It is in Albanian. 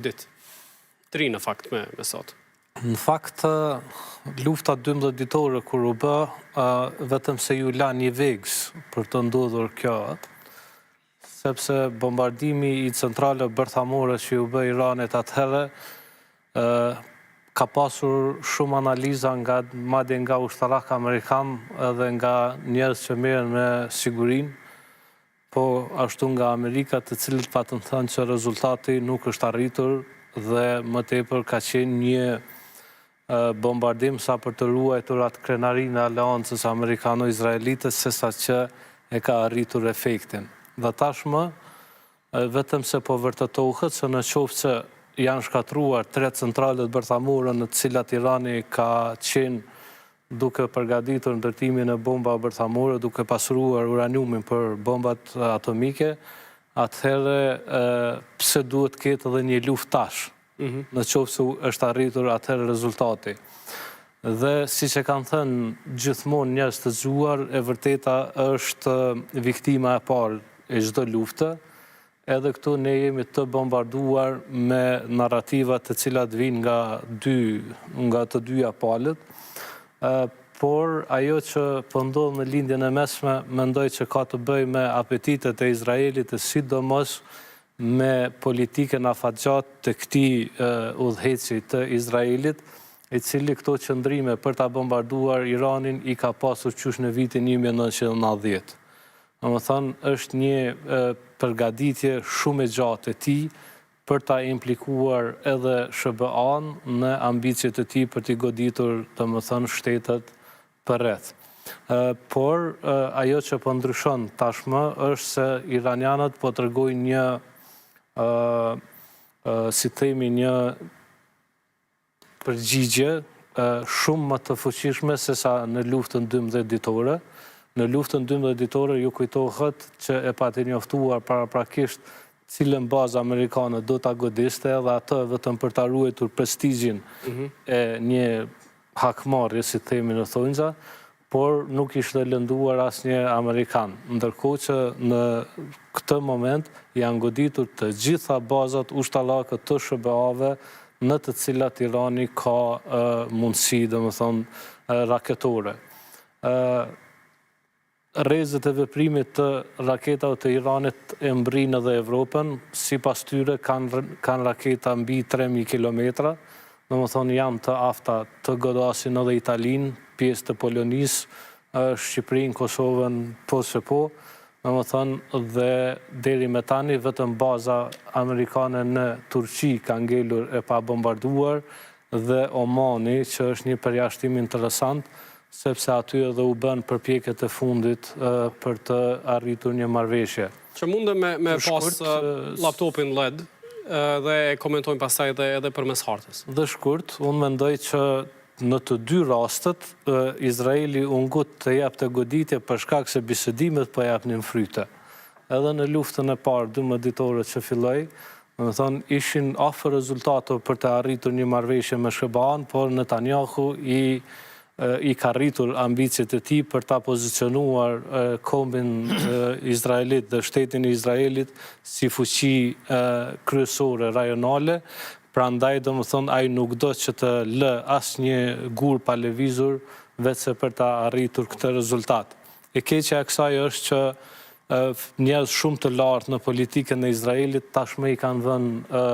ditë. 3 në fakt me sot. Në fakt, lufta 12 ditore kur u bë, vetëm se ju la një vegës për të ndodhur kjo, sepse bombardimi i centrale bërthamore që ju bë Iranit atëherë, ka pasur shumë analiza madje nga ushtarak amerikan edhe nga njerëz që merren me sigurinë, po ashtu nga Amerika, të cilët patën thënë që rezultati nuk është arritur dhe më tepër ka qenë një bombardim sa për të ruajtur atë krenarinë e aleancës amerikano-izraelite, sesa që e ka arritur efektin. Dhe tashmë, vetëm se po vërtetohet se në qoftë se janë shkatruar 3 centralet bërthamore në të cilat Irani ka qenë duke përgatitur ndërtimin e bomba bërthamore, duke pasuruar uraniumin për bombat atomike, atëherë pse duhet ketë edhe një luftë tash, në qoftë se është arritur atëherë rezultati. Dhe siç e kanë thënë gjithmonë njerëz të zgjuar, e vërteta është viktima e parë e çdo lufte. Edhe këtu ne jemi të bombarduar me narrativa të cilat vijnë nga të dyja palët, por ajo që po ndodh në lindjen e mesme, mendoj që ka të bëjë me apetitet e Izraelit, sidomos me politikën afatgjat të këtij udhëheci të Izraelit, i cili këto qëndrime për ta bombarduar Iranin i ka pasur qysh në vitin 1990. Domethënë është një përgatitje shumë e gjatë e tij për ta implikuar edhe SBA-n në ambicjet e tij për t'i goditur, domethënë, shtetet përreth. Por ajo që po ndryshon tashmë është se iranianët po tregojnë një si themi një përgjigje shumë më të fuqishme se sa në luftën 12 ditore. Në luftën 12 ditore ju kujtohet që e pati njoftuar paraprakisht cilën bazë amerikane do ta godiste dhe atë vetëm për ta ruajtur prestigjin e një hakmarrje, si themi në thonjza, por nuk ishte lënduar asnjë amerikan. Ndërkohë që në këtë moment janë goditur të gjitha bazat ushtarake të SBA-ve në të cilat Irani ka mundësi, domethënë, raketore. Rrezet e veprimit të raketave të Iranit e mbrinë edhe Evropën, sipas tyre kanë raketa mbi 3000 kilometra, domethënë janë të afta të godasin edhe Italinë, pjesë të Polonisë, Shqipërinë, Kosovën, po se po, domethënë dhe deri me tani vetëm baza amerikane në Turqi ka ngelur e pa bombarduar dhe Omani, që është një përjashtim interesant, sepse aty edhe u bën përpjekjet e fundit për të arritur një marrëveshje. Që mundem me pas laptopin LED dhe komentojmë pastaj edhe përmes hartës. Dhe shkurt, unë mendoj që në të dy rastet, Izraeli u ngut të jepte goditje për shkak se bisedimet po japnin fryte. Edhe në luftën e parë 12 ditore që filloi, domethënë ishin afër rezultate për të arritur një marrëveshje me SBA-n, por Netanyahu i ka rritur ambicjet e tij për ta pozicionuar kombin izraelit dhe shtetin e Izraelit si fuqi kryesore rajonale. Prandaj, domethënë, ai nuk do që të lë asnjë gur pa lëvizur vetëm për ta arritur këtë rezultat. E keqja e kësaj është që njerëz shumë të lartë në politikën e Izraelit tashmë i kanë vënë